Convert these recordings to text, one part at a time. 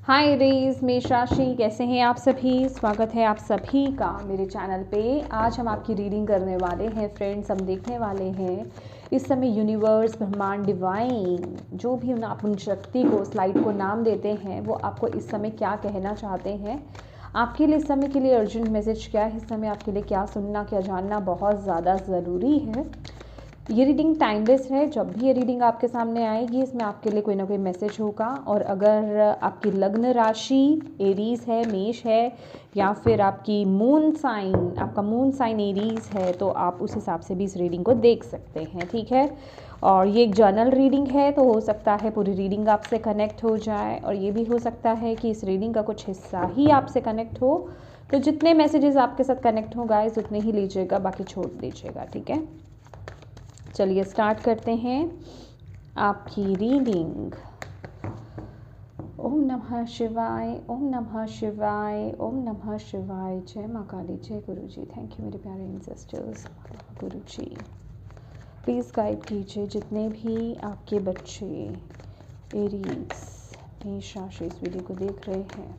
हाय raise मेष राशि, कैसे हैं आप सभी। स्वागत है आप सभी का मेरे चैनल पे। आज हम आपकी रीडिंग करने वाले हैं फ्रेंड्स। हम देखने वाले हैं इस समय यूनिवर्स, ब्रह्मांड, डिवाइन, जो भी आप उन शक्ति को, उस लाइट को नाम देते हैं, वो आपको इस समय क्या कहना चाहते हैं। आपके लिए इस समय के लिए अर्जेंट मैसेज क्या है, इस समय आपके लिए क्या सुनना, क्या जानना बहुत ज़्यादा ज़रूरी है। ये रीडिंग टाइमलेस है। जब भी ये रीडिंग आपके सामने आएगी, इसमें आपके लिए कोई ना कोई मैसेज होगा। और अगर आपकी लग्न राशि एरीज है, मेष है, या फिर आपकी मून साइन, आपका मून साइन एरीज है, तो आप उस हिसाब से भी इस रीडिंग को देख सकते हैं, ठीक है। और ये एक जर्नल रीडिंग है, तो हो सकता है पूरी रीडिंग आपसे कनेक्ट हो जाए, और ये भी हो सकता है कि इस रीडिंग का कुछ हिस्सा ही आपसे कनेक्ट हो। तो जितने मैसेजेस आपके साथ कनेक्ट हो गाइस, उतने ही लीजिएगा, बाकी छोड़ दीजिएगा, ठीक है। चलिए स्टार्ट करते हैं आपकी रीडिंग। ओम नमः शिवाय, ओम नमः शिवाय, ओम नमः शिवाय। जय माँ काली, जय गुरु जी। थैंक यू मेरे प्यारे ancestors, Guru ji. Please guide कीजिए जितने भी आपके बच्चे एरीज, मेष राशि इस वीडियो को देख रहे हैं।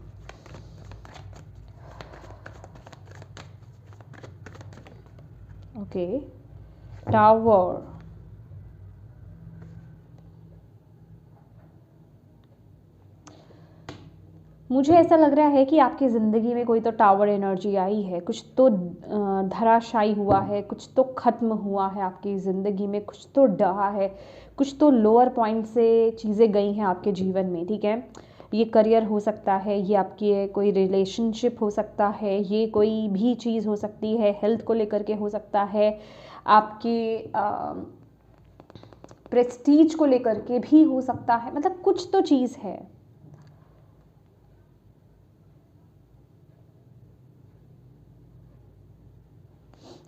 ओके, टावर, मुझे ऐसा लग रहा है कि आपकी ज़िंदगी में कोई तो टावर एनर्जी आई है। कुछ तो धराशायी हुआ है, कुछ तो ख़त्म हुआ है आपकी ज़िंदगी में, कुछ तो डहा है, कुछ तो लोअर पॉइंट से चीज़ें गई हैं आपके जीवन में, ठीक है। ये करियर हो सकता है, ये आपकी कोई रिलेशनशिप हो सकता है, ये कोई भी चीज़ हो सकती है, हेल्थ को लेकर के हो सकता है, आपकी प्रेस्टीज को लेकर के भी हो सकता है। मतलब कुछ तो चीज़ है।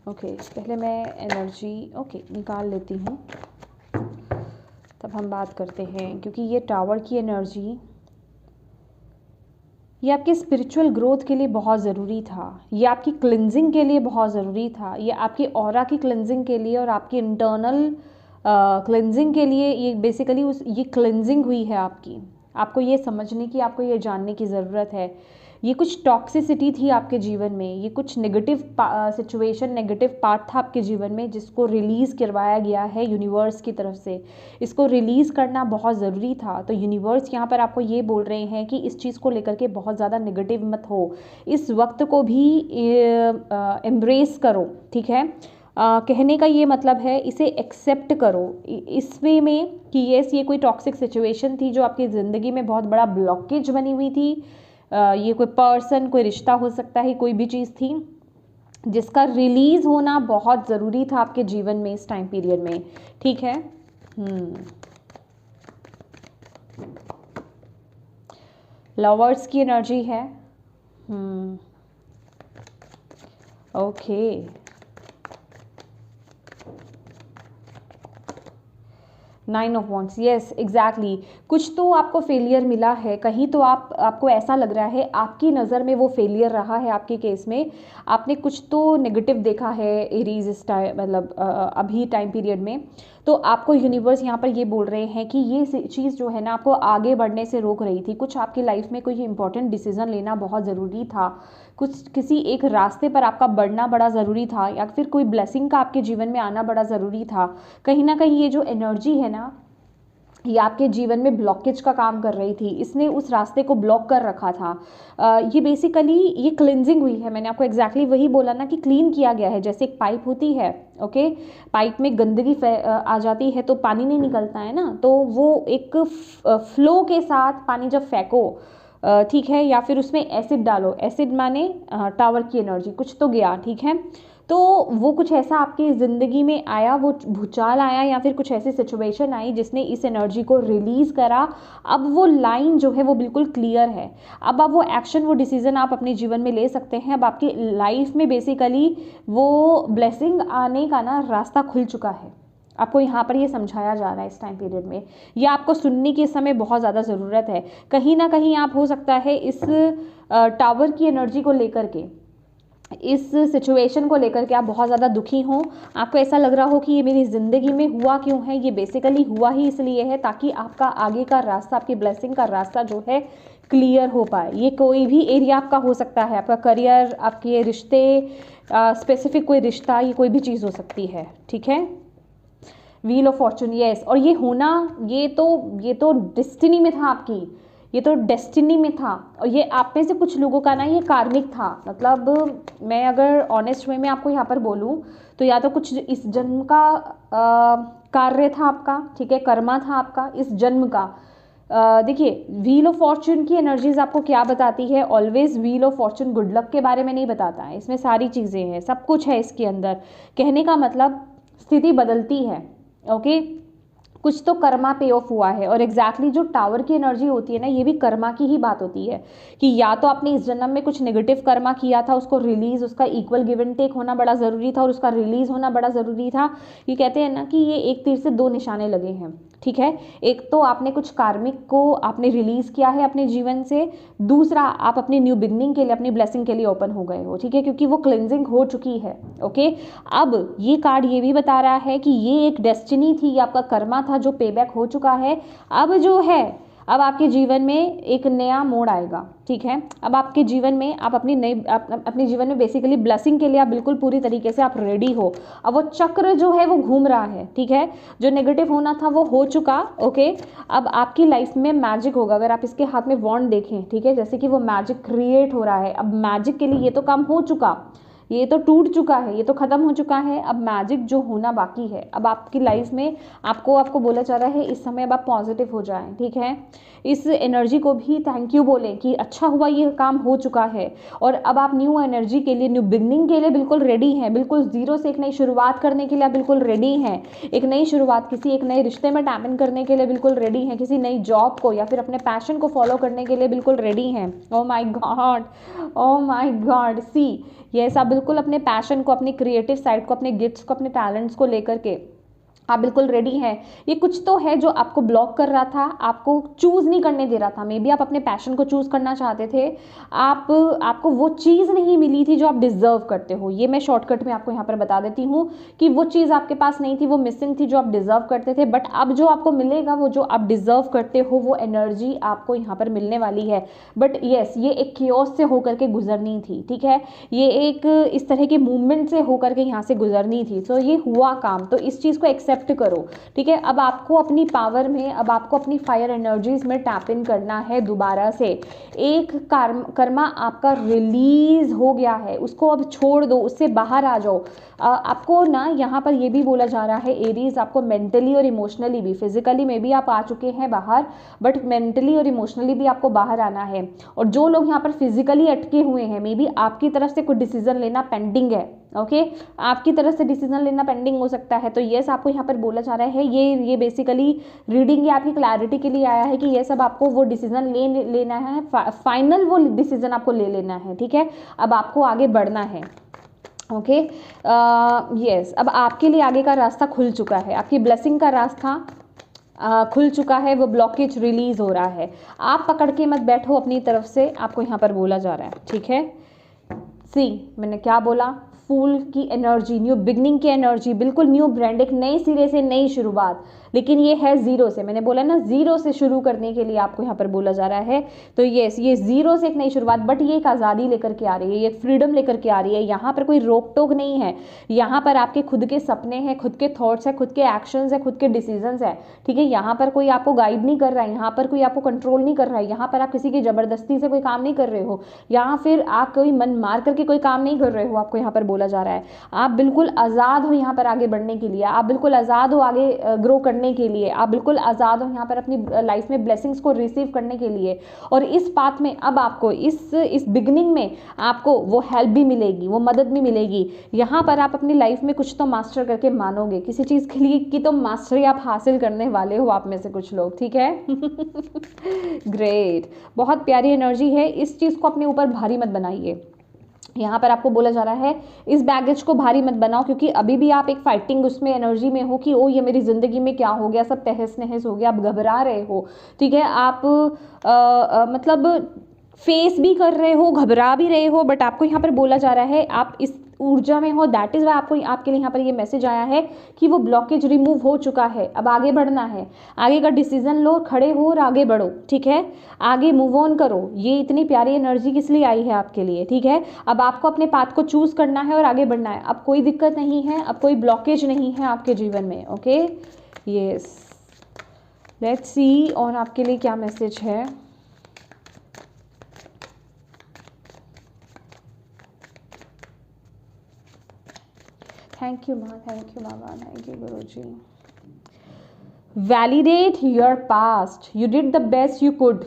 ओके, पहले मैं एनर्जी निकाल लेती हूँ, तब हम बात करते हैं। क्योंकि ये टावर की एनर्जी, ये आपके स्पिरिचुअल ग्रोथ के लिए बहुत ज़रूरी था, ये आपकी क्लिनजिंग के लिए बहुत ज़रूरी था, ये आपकी ऑरा की क्लिनजिंग के लिए और आपकी इंटरनल क्लिनजिंग के लिए। ये बेसिकली ये क्लिनजिंग हुई है आपकी। आपको ये समझने की, आपको ये जानने की ज़रूरत है। ये कुछ टॉक्सिसिटी थी आपके जीवन में, ये कुछ नेगेटिव सिचुएशन, नेगेटिव पार्ट था आपके जीवन में, जिसको रिलीज़ करवाया गया है यूनिवर्स की तरफ से। इसको रिलीज़ करना बहुत ज़रूरी था। तो यूनिवर्स यहाँ पर आपको ये बोल रहे हैं कि इस चीज़ को लेकर के बहुत ज़्यादा नेगेटिव मत हो, इस वक्त को भी एम्ब्रेस करो, ठीक है। कहने का ये मतलब है, इसे एक्सेप्ट करो इस वे में कि येस, ये कोई टॉक्सिक सिचुएशन थी जो आपकी ज़िंदगी में बहुत बड़ा ब्लॉकेज बनी हुई थी। ये कोई पर्सन, कोई रिश्ता हो सकता है, कोई भी चीज़ थी जिसका रिलीज़ होना बहुत ज़रूरी था आपके जीवन में इस टाइम पीरियड में, ठीक है। लवर्स की एनर्जी है। Okay, nine of wands, yes exactly. कुछ तो आपको फेलियर मिला है कहीं, तो आपको ऐसा लग रहा है आपकी नज़र में वो फेलियर रहा है। आपके केस में आपने कुछ तो नेगेटिव देखा है एरीज इस टाइम, मतलब अभी टाइम पीरियड में। तो आपको यूनिवर्स यहाँ पर ये बोल रहे हैं कि ये चीज़ जो है ना, आपको आगे बढ़ने से रोक रही थी। कुछ आपकी लाइफ में कोई इंपॉर्टेंट डिसीजन लेना बहुत ज़रूरी था, कुछ किसी एक रास्ते पर आपका बढ़ना बड़ा ज़रूरी था, या फिर कोई ब्लेसिंग का आपके जीवन में आना बड़ा ज़रूरी था। कहीं ना कहीं ये जो एनर्जी है ना, ये आपके जीवन में ब्लॉकेज का काम कर रही थी, इसने उस रास्ते को ब्लॉक कर रखा था। ये बेसिकली ये क्लिनजिंग हुई है। मैंने आपको एग्जैक्टली वही बोला ना कि क्लीन किया गया है। जैसे एक पाइप होती है, ओके, पाइप में गंदगी आ जाती है तो पानी नहीं निकलता है ना, तो वो एक फ्लो के साथ पानी जब फेंको, ठीक है, या फिर उसमें एसिड डालो, एसिड माने टावर की एनर्जी, कुछ तो गया, ठीक है। तो वो कुछ ऐसा आपकी ज़िंदगी में आया, वो भूचाल आया, या फिर कुछ ऐसी सिचुएशन आई जिसने इस एनर्जी को रिलीज़ करा। अब वो लाइन जो है वो बिल्कुल क्लियर है। अब आप वो एक्शन, वो डिसीज़न आप अपने जीवन में ले सकते हैं। अब आपकी लाइफ में बेसिकली वो ब्लेसिंग आने का ना रास्ता खुल चुका है। आपको यहाँ पर ये समझाया जा रहा है इस टाइम पीरियड में। ये आपको सुनने की इस समय बहुत ज़्यादा ज़रूरत है। कहीं ना कहीं आप, हो सकता है इस टावर की एनर्जी को लेकर के, इस सिचुएशन को लेकर के आप बहुत ज़्यादा दुखी हों। आपको ऐसा लग रहा हो कि ये मेरी ज़िंदगी में हुआ क्यों है। ये बेसिकली हुआ ही इसलिए है ताकि आपका आगे का रास्ता, आपकी ब्लेसिंग का रास्ता जो है क्लियर हो पाए। ये कोई भी एरिया आपका हो सकता है, आपका करियर, आपके रिश्ते, स्पेसिफिक कोई रिश्ता, ये कोई भी चीज़ हो सकती है, ठीक है। व्हील ऑफ फॉर्चून, यस, और ये होना, ये तो डेस्टिनी में था आपकी, ये तो डेस्टिनी में था। और ये आप में से कुछ लोगों का ना ये कार्मिक था, मतलब मैं अगर ऑनेस्ट वे में आपको यहाँ पर बोलूँ तो या तो कुछ इस जन्म का कार्य था आपका, ठीक है, कर्मा था आपका इस जन्म का। देखिए, व्हील ऑफ फॉर्चून की एनर्जीज आपको क्या बताती है? Always wheel of Fortune good luck के बारे में नहीं बताता है, इसमें सारी चीज़ें हैं, सब कुछ है इसके अंदर। कहने का मतलब स्थिति बदलती है, ओके, कुछ तो कर्मा पे ऑफ हुआ है। और एग्जैक्टली जो टावर की एनर्जी होती है ना, ये भी कर्मा की ही बात होती है कि या तो आपने इस जन्म में कुछ नेगेटिव कर्मा किया था, उसको रिलीज, उसका इक्वल गिव एंड टेक होना बड़ा ज़रूरी था और उसका रिलीज होना बड़ा ज़रूरी था। ये कहते हैं ना कि ये एक तीर से दो निशाने लगे हैं, ठीक है। एक तो आपने कुछ कार्मिक को आपने रिलीज किया है अपने जीवन से, दूसरा आप अपनी न्यू बिगनिंग के लिए, अपनी ब्लेसिंग के लिए ओपन हो गए हो, ठीक है, क्योंकि वो क्लेंजिंग हो चुकी है, ओके। अब ये कार्ड ये भी बता रहा है कि ये एक डेस्टिनी थी, आपका कर्मा था जो पे बैक हो चुका है। अब जो है, अब आपके जीवन में एक नया मोड़ आएगा, ठीक है। अब आपके जीवन में आप अपने जीवन में बेसिकली ब्लेसिंग के लिए आप बिल्कुल पूरी तरीके से आप रेडी हो। अब वो चक्र जो है वो घूम रहा है, ठीक है, जो नेगेटिव होना था वो हो चुका, ओके। अब आपकी लाइफ में मैजिक होगा। अगर आप इसके हाथ में वॉन्ड देखें, ठीक है, जैसे कि वो मैजिक क्रिएट हो रहा है। अब मैजिक के लिए ये तो काम हो चुका, ये तो टूट चुका है, ये तो खत्म हो चुका है, अब मैजिक जो होना बाकी है। अब आपकी लाइफ में आपको बोला जा रहा है इस समय अब आप पॉजिटिव हो जाएं, ठीक है। इस एनर्जी को भी थैंक यू बोलें कि अच्छा हुआ ये काम हो चुका है और अब आप न्यू एनर्जी के लिए, न्यू बिगनिंग के लिए बिल्कुल रेडी हैं, बिल्कुल जीरो से एक नई शुरुआत करने के लिए आप बिल्कुल रेडी हैं। एक नई शुरुआत, किसी एक नए रिश्ते में टैप इन करने के लिए बिल्कुल रेडी हैं, किसी नई जॉब को या फिर अपने पैशन को फॉलो करने के लिए बिल्कुल रेडी हैं। ओ माई गॉड, ओ माई गॉड, सी यस, आप बिल्कुल अपने पैशन को, अपनी क्रिएटिव साइड को, अपने गिफ्ट्स को, अपने टैलेंट्स को लेकर के आप बिल्कुल रेडी हैं। ये कुछ तो है जो आपको ब्लॉक कर रहा था, आपको चूज़ नहीं करने दे रहा था। मे बी आप अपने पैशन को चूज़ करना चाहते थे, आपको वो चीज़ नहीं मिली थी जो आप डिज़र्व करते हो। ये मैं शॉर्टकट में आपको यहाँ पर बता देती हूँ कि वो चीज़ आपके पास नहीं थी, वो मिसिंग थी जो आप डिज़र्व करते थे। बट अब जो आपको मिलेगा, वो जो आप डिज़र्व करते हो, वो एनर्जी आपको यहाँ पर मिलने वाली है। बट येस, ये एक कियोस से होकर के गुजरनी थी, ठीक है, ये एक इस तरह की मूवमेंट से होकर के यहाँ से गुजरनी थी। तो ये हुआ काम, तो इस चीज़ को एक्सेप्ट करो, ठीक है। अब आपको अपनी पावर में, अब आपको अपनी फायर एनर्जीज में टैप इन करना है दोबारा से। एक कर्मा आपका रिलीज हो गया है, उसको अब छोड़ दो, उससे बाहर आ जाओ। आपको ना यहाँ पर ये भी बोला जा रहा है एरीज, आपको मेंटली और इमोशनली भी, फिजिकली में भी आप आ चुके हैं बाहर, बट मेंटली और इमोशनली भी आपको बाहर आना है। और जो लोग यहाँ पर फिजिकली अटके हुए हैं, मे बी आपकी तरफ से कोई डिसीजन लेना पेंडिंग है, ओके, आपकी तरफ से डिसीजन लेना पेंडिंग हो सकता है। तो ये आपको यहाँ पर बोला जा रहा है, ये बेसिकली रीडिंग ये आपकी क्लैरिटी के लिए आया है कि ये सब आपको वो डिसीजन लेना है, फाइनल वो डिसीजन आपको ले लेना है, ठीक है। अब आपको आगे बढ़ना है, ओके, यस। अब आपके लिए आगे का रास्ता खुल चुका है, आपकी ब्लेसिंग का रास्ता खुल चुका है, वो ब्लॉकेज रिलीज हो रहा है। आप पकड़ के मत बैठो अपनी तरफ से, आपको यहाँ पर बोला जा रहा है, ठीक है। सी, मैंने क्या बोला, फूल की एनर्जी, न्यू बिगनिंग की एनर्जी, बिल्कुल न्यू ब्रांड, एक नए सिरे से नई शुरुआत, लेकिन ये है जीरो से। मैंने बोला ना, जीरो से शुरू करने के लिए आपको यहाँ पर बोला जा रहा है। तो यस, ये जीरो से एक नई शुरुआत, बट ये एक आज़ादी लेकर के आ रही है, ये फ्रीडम लेकर के आ रही है। यहाँ पर कोई रोक टोक नहीं है, यहाँ पर आपके खुद के सपने हैं, खुद के थॉट्स हैं, खुद के एक्शंस हैं, खुद के डिसीजंस हैं, ठीक है। यहाँ पर कोई आपको गाइड नहीं कर रहा है, यहाँ पर कोई आपको कंट्रोल नहीं कर रहा है, यहाँ पर आप किसी की ज़बरदस्ती से कोई काम नहीं कर रहे हो, यहाँ फिर आप कोई मन मार करके कोई काम नहीं कर रहे हो। आपको यहाँ पर बोला जा रहा है आप बिल्कुल आज़ाद हो यहाँ पर आगे बढ़ने के लिए, आप बिल्कुल आज़ाद हो आगे ग्रो करने के लिए, आप बिल्कुल आज़ाद हो यहाँ पर अपनी लाइफ में ब्लेसिंग्स को रिसीव करने के लिए। और इस पाथ में अब आपको इस बिगनिंग में आपको वो हेल्प भी मिलेगी, वो मदद भी मिलेगी। यहाँ पर आप अपनी लाइफ में कुछ तो मास्टर करके मानोगे, किसी चीज़ के लिए की तो मास्टरी आप हासिल करने वाले हो, आप में से कुछ लोग, ठीक है। ग्रेट, बहुत प्यारी एनर्जी है। इस चीज़ को अपने ऊपर भारी मत बनाइए। यहाँ पर आपको बोला जा रहा है इस बैगेज को भारी मत बनाओ, क्योंकि अभी भी आप एक फाइटिंग उसमें एनर्जी में हो कि ओ ये मेरी ज़िंदगी में क्या हो गया, सब तहस नहस हो गया, आप घबरा रहे हो, ठीक है। आप मतलब फेस भी कर रहे हो, घबरा भी रहे हो, बट आपको यहाँ पर बोला जा रहा है आप इस ऊर्जा में हो, दैट इज़ वाई आपको आपके लिए यहाँ पर ये मैसेज आया है कि वो ब्लॉकेज रिमूव हो चुका है, अब आगे बढ़ना है, आगे का डिसीजन लो, खड़े हो और आगे बढ़ो, ठीक है, आगे मूव ऑन करो। ये इतनी प्यारी एनर्जी किस लिए आई है आपके लिए, ठीक है। अब आपको अपने पाथ को चूज़ करना है और आगे बढ़ना है। अब कोई दिक्कत नहीं है, अब कोई ब्लॉकेज नहीं है आपके जीवन में, ओके। यस, लेट्स सी और आपके लिए क्या मैसेज है। थैंक यू माँ, थैंक यू बाबा, thank you Guru ji. Validate your past, you did the best you could,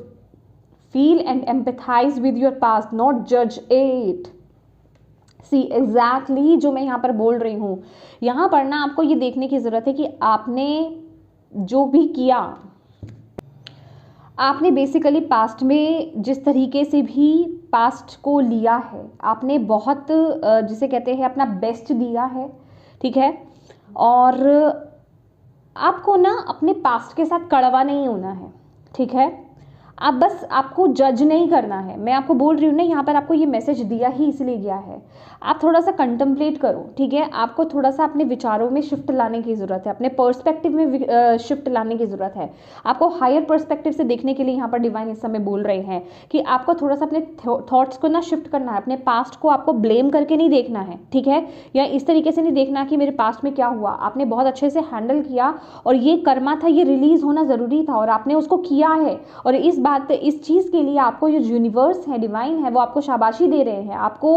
feel and empathise with your past, not जज इट। सी एग्जैक्टली जो मैं यहाँ पर बोल रही हूँ, यहाँ पर ना आपको ये देखने की ज़रूरत है कि आपने जो भी किया, आपने बेसिकली पास्ट में जिस तरीके से भी पास्ट को लिया है, आपने बहुत जिसे कहते हैं अपना बेस्ट दिया है, ठीक है। और आपको ना अपने पास्ट के साथ कड़वा नहीं होना है, ठीक है। आप बस, आपको जज नहीं करना है। मैं आपको बोल रही हूँ ना, यहाँ पर आपको ये मैसेज दिया ही इसलिए गया है। आप थोड़ा सा कंटम्पलेट करो, ठीक है। आपको थोड़ा सा अपने विचारों में शिफ्ट लाने की ज़रूरत है, अपने पर्सपेक्टिव में शिफ्ट लाने की ज़रूरत है। आपको हायर पर्सपेक्टिव से देखने के लिए यहाँ पर डिवाइन इस समय बोल रहे हैं कि आपको थोड़ा सा अपने थॉट्स को ना शिफ्ट करना है। अपने पास्ट को आपको ब्लेम करके नहीं देखना है, ठीक है, या इस तरीके से नहीं देखना कि मेरे पास्ट में क्या हुआ। आपने बहुत अच्छे से हैंडल किया और ये कर्मा था, ये रिलीज होना ज़रूरी था और आपने उसको किया है। और इस चीज़ के लिए आपको जो यूनिवर्स है, डिवाइन है, वो आपको शाबाशी दे रहे हैं, आपको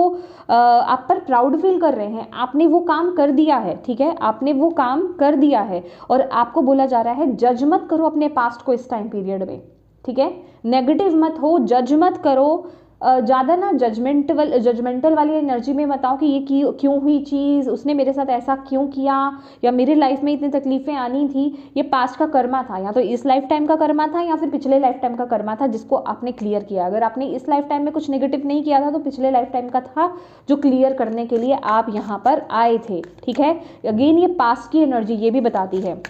आप पर प्राउड फील कर रहे हैं। आपने वो काम कर दिया है, ठीक है, आपने वो काम कर दिया है। और आपको बोला जा रहा है जज मत करो अपने पास्ट को इस टाइम पीरियड में, ठीक है। नेगेटिव मत हो, जज मत करो, ज़्यादा ना जजमेंटल वाली एनर्जी में बताओ कि ये क्यों हुई चीज़, उसने मेरे साथ ऐसा क्यों किया, या मेरी लाइफ में इतनी तकलीफ़ें आनी थी, ये पास्ट का कर्मा था, या तो इस लाइफ टाइम का कर्मा था या फिर पिछले लाइफ टाइम का कर्मा था जिसको आपने क्लियर किया। अगर आपने इस लाइफ टाइम में कुछ नेगेटिव नहीं किया था तो पिछले लाइफ टाइम का था जो क्लियर करने के लिए आप यहाँ पर आए थे, ठीक है। अगेन ये पास्ट की एनर्जी ये भी बताती है,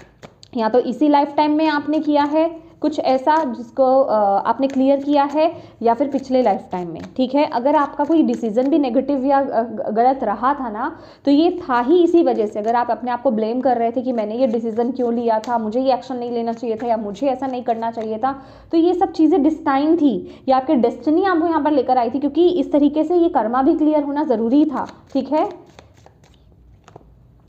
या तो इसी लाइफ टाइम में आपने किया है कुछ ऐसा जिसको आपने क्लियर किया है, या फिर पिछले लाइफ टाइम में, ठीक है। अगर आपका कोई डिसीजन भी नेगेटिव या गलत रहा था ना, तो ये था ही इसी वजह से। अगर आप अपने आप को ब्लेम कर रहे थे कि मैंने ये डिसीजन क्यों लिया था, मुझे ये एक्शन नहीं लेना चाहिए था, या मुझे ऐसा नहीं करना चाहिए था, तो ये सब चीज़ें डिस्टाइन थी, या आपकी डेस्टिनी आपको यहाँ पर लेकर आई थी, क्योंकि इस तरीके से ये कर्मा भी क्लियर होना ज़रूरी था, ठीक है।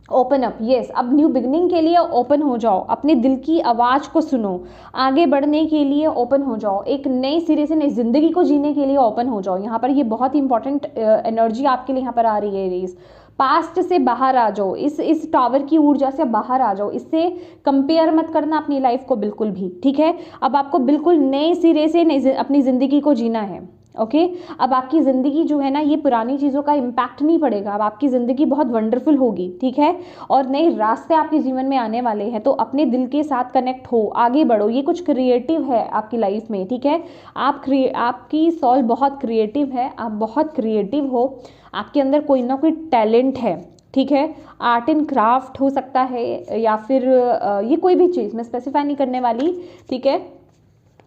ओपन अप, यस, अब न्यू बिगनिंग के लिए ओपन हो जाओ, अपने दिल की आवाज़ को सुनो, आगे बढ़ने के लिए ओपन हो जाओ, एक नए सिरे से नई जिंदगी को जीने के लिए ओपन हो जाओ। यहाँ पर ये बहुत ही इंपॉर्टेंट एनर्जी आपके लिए यहाँ पर आ रही है एरीज। पास्ट से बाहर आ जाओ, इस टावर की ऊर्जा से बाहर आ जाओ, इससे कंपेयर मत करना अपनी लाइफ को बिल्कुल भी, ठीक है। अब आपको बिल्कुल नए सिरे से अपनी ज़िंदगी को जीना है, ओके। अब आपकी ज़िंदगी जो है ना, ये पुरानी चीज़ों का इम्पैक्ट नहीं पड़ेगा, अब आपकी ज़िंदगी बहुत वंडरफुल होगी, ठीक है। और नए रास्ते आपके जीवन में आने वाले हैं, तो अपने दिल के साथ कनेक्ट हो, आगे बढ़ो। ये कुछ क्रिएटिव है आपकी लाइफ में, ठीक है। आपकी सोल बहुत क्रिएटिव है, आप बहुत क्रिएटिव हो, आपके अंदर कोई ना कोई टैलेंट है, ठीक है। आर्ट एंड क्राफ्ट हो सकता है, या फिर ये कोई भी चीज़ मैं स्पेसिफाई नहीं करने वाली, ठीक है।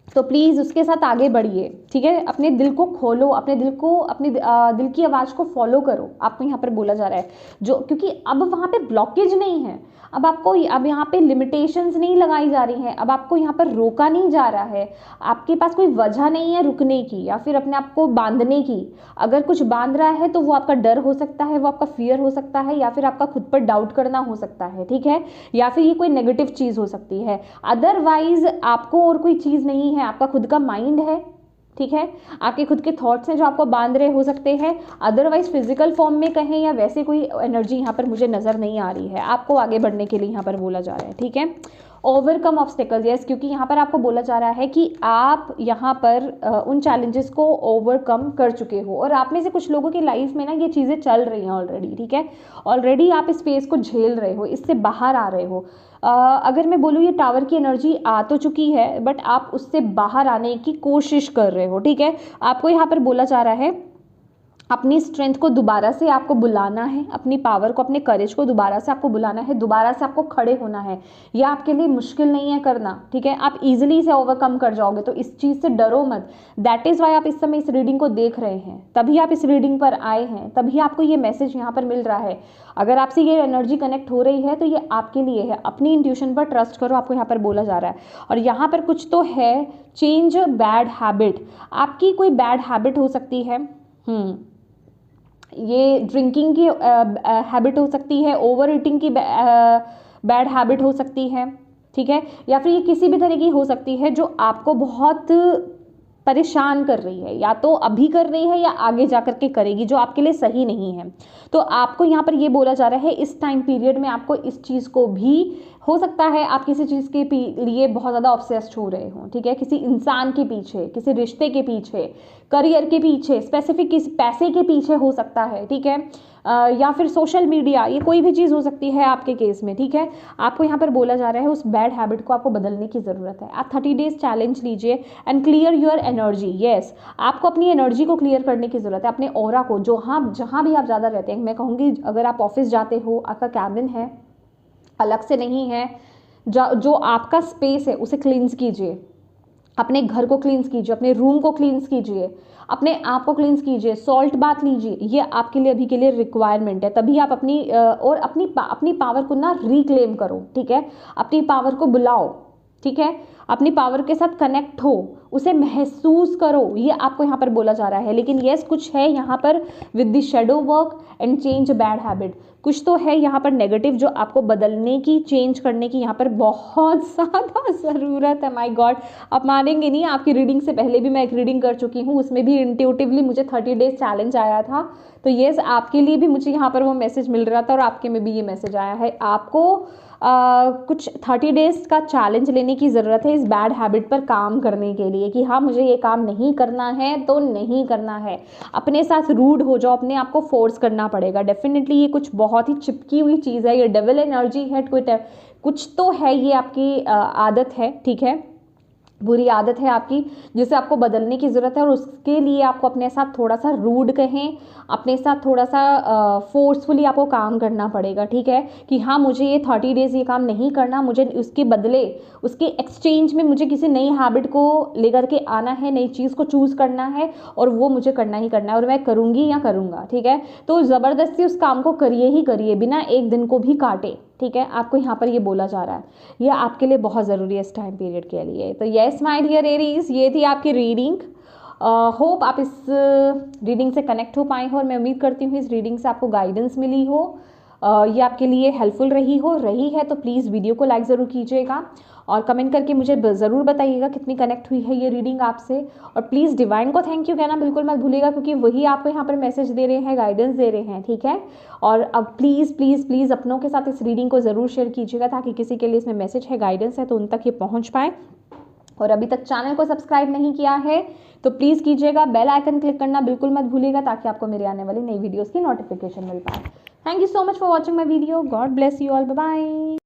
तो प्लीज़ उसके साथ आगे बढ़िए, ठीक है। अपने दिल को खोलो, अपने दिल को, अपने दिल की आवाज़ को फॉलो करो, आपको यहाँ पर बोला जा रहा है। जो क्योंकि अब वहाँ पे ब्लॉकेज नहीं है, अब यहाँ पे लिमिटेशंस नहीं लगाई जा रही हैं, अब आपको यहाँ पर रोका नहीं जा रहा है, आपके पास कोई वजह नहीं है रुकने की या फिर अपने आप को बांधने की। अगर कुछ बांध रहा है तो वो आपका डर हो सकता है, वो आपका फियर हो सकता है, या फिर आपका खुद पर डाउट करना हो सकता है, ठीक है, या फिर ये कोई नेगेटिव चीज़ हो सकती है। अदरवाइज आपको और कोई चीज़ नहीं है, आपका खुद का माइंड है, ठीक है, आपके खुद के थॉट्स हैं जो आपको बांध रहे हो सकते हैं। अदरवाइज फिजिकल फॉर्म में कहें या वैसे कोई एनर्जी यहाँ पर मुझे नज़र नहीं आ रही है। आपको आगे बढ़ने के लिए यहाँ पर बोला जा रहा है, ठीक है। ओवरकम ऑब्स्टेकल्स, यस, क्योंकि यहाँ पर आपको बोला जा रहा है कि आप यहाँ पर उन चैलेंजेस को ओवरकम कर चुके हो, और आप में से कुछ लोगों की लाइफ में ना ये चीज़ें चल रही हैं ऑलरेडी, ठीक है। ऑलरेडी आप इस फेस को झेल रहे हो, इससे बाहर आ रहे हो। अगर मैं बोलूँ ये टावर की एनर्जी आ तो चुकी है, बट आप उससे बाहर आने की कोशिश कर रहे हो, ठीक है। आपको यहाँ पर बोला जा रहा है अपनी स्ट्रेंथ को दोबारा से आपको बुलाना है, अपनी पावर को, अपने करेज को दोबारा से आपको बुलाना है, दोबारा से आपको खड़े होना है। यह आपके लिए मुश्किल नहीं है करना, ठीक है, आप इजीली इसे ओवरकम कर जाओगे, तो इस चीज़ से डरो मत। दैट इज़ वाई आप इस समय इस रीडिंग को देख रहे हैं, तभी आप इस रीडिंग पर आए हैं, तभी आपको ये मैसेज यहाँ पर मिल रहा है। अगर आपसे ये एनर्जी कनेक्ट हो रही है तो ये आपके लिए है। अपनी इंट्यूशन पर ट्रस्ट करो, आपको यहाँ पर बोला जा रहा है। और यहाँ पर कुछ तो है, चेंज बैड हैबिट। आपकी कोई बैड हैबिट हो सकती है, ये ड्रिंकिंग की हैबिट हो सकती है, ओवर ईटिंग की बैड हैबिट हो सकती है, ठीक है, या फिर ये किसी भी तरह की हो सकती है जो आपको बहुत परेशान कर रही है, या तो अभी कर रही है या आगे जाकर के करेगी, जो आपके लिए सही नहीं है। तो आपको यहाँ पर ये बोला जा रहा है इस टाइम पीरियड में आपको इस चीज़ को भी, हो सकता है आप किसी चीज़ के लिए बहुत ज़्यादा ऑब्सेस्ड हो रहे हो, ठीक है, किसी इंसान के पीछे, किसी रिश्ते के पीछे, करियर के पीछे, स्पेसिफिक किसी पैसे के पीछे हो सकता है, ठीक है, या फिर सोशल मीडिया, ये कोई भी चीज़ हो सकती है आपके केस में, ठीक है। आपको यहाँ पर बोला जा रहा है उस बैड हैबिट को आपको बदलने की ज़रूरत है। आप 30 डेज चैलेंज लीजिए and clear your energy. Yes, आपको अपनी एनर्जी को क्लियर करने की ज़रूरत है, अपने ऑरा को, जो हाँ जहाँ भी आप ज़्यादा रहते हैं। मैं कहूँगी अगर आप ऑफिस जाते हो, आपका कैबिन है, अलग से नहीं है, जो आपका स्पेस है उसे क्लींस कीजिए, अपने घर को क्लींस कीजिए, अपने रूम को क्लींस कीजिए, अपने आप को क्लींस कीजिए, सॉल्ट बाथ लीजिए। ये आपके लिए अभी के लिए रिक्वायरमेंट है, तभी आप अपनी पावर को ना रिक्लेम करो, ठीक है, अपनी पावर को बुलाओ, ठीक है, अपनी पावर के साथ कनेक्ट हो, उसे महसूस करो, ये आपको यहाँ पर बोला जा रहा है। लेकिन यस, कुछ है यहाँ पर with the shadow work and change bad habit, कुछ तो है यहाँ पर नेगेटिव जो आपको बदलने की, चेंज करने की यहाँ पर बहुत ज़्यादा ज़रूरत है। माय गॉड, आप मानेंगे नहीं, आपकी रीडिंग से पहले भी मैं एक रीडिंग कर चुकी हूँ, उसमें भी इंट्यूटिवली मुझे 30 डेज चैलेंज आया था। तो येस, आपके लिए भी मुझे यहाँ पर वो मैसेज मिल रहा था और आपके में भी ये मैसेज आया है। आपको कुछ 30 डेज का चैलेंज लेने की ज़रूरत है इस बैड हैबिट पर काम करने के लिए, कि हाँ मुझे ये काम नहीं करना है तो नहीं करना है। अपने साथ रूड हो जाओ, अपने आप को फोर्स करना पड़ेगा। डेफिनेटली ये कुछ बहुत ही चिपकी हुई चीज़ है, ये डेविल एनर्जी है, कुछ तो है, ये आपकी आदत है, ठीक है, बुरी आदत है आपकी, जिसे आपको बदलने की ज़रूरत है। और उसके लिए आपको अपने साथ थोड़ा सा रूड कहें, अपने साथ थोड़ा सा फोर्सफुली आपको काम करना पड़ेगा, ठीक है, कि हाँ मुझे ये 30 डेज़ ये काम नहीं करना, मुझे उसके बदले, उसके एक्सचेंज में मुझे किसी नई हैबिट को लेकर के आना है, नई चीज़ को चूज़ करना है, और वो मुझे करना ही करना है, और मैं करूँगी या करूँगा, ठीक है। तो ज़बरदस्ती उस काम को करिए ही करिए, बिना एक दिन को भी काटे, ठीक है। आपको यहाँ पर ये बोला जा रहा है, यह आपके लिए बहुत ज़रूरी है इस टाइम पीरियड के लिए। तो येस माय डियर एरीज, ये थी आपकी रीडिंग। होप आप इस रीडिंग से कनेक्ट हो पाए हो, और मैं उम्मीद करती हूँ इस रीडिंग से आपको गाइडेंस मिली हो, ये आपके लिए हेल्पफुल रही है तो प्लीज़ वीडियो को लाइक ज़रूर कीजिएगा, और कमेंट करके मुझे ज़रूर बताइएगा कितनी कनेक्ट हुई है ये रीडिंग आपसे। और प्लीज़ डिवाइन को थैंक यू कहना बिल्कुल मत भूलिएगा, क्योंकि वही आपको यहाँ पर मैसेज दे रहे हैं, गाइडेंस दे रहे हैं, ठीक है। और अब प्लीज़ प्लीज़ प्लीज़ अपनों के साथ इस रीडिंग को ज़रूर शेयर कीजिएगा, ताकि किसी के लिए इसमें मैसेज है, गाइडेंस है, तो उन तक ये पहुँच पाए। और अभी तक चैनल को सब्सक्राइब नहीं किया है तो प्लीज़ कीजिएगा, बेल आइकन क्लिक करना बिल्कुल मत भूलिएगा, ताकि आपको मेरे आने वाली नई वीडियोज़ की नोटिफिकेशन मिल पाए। Thank you so much for watching my video. God bless you all, bye bye.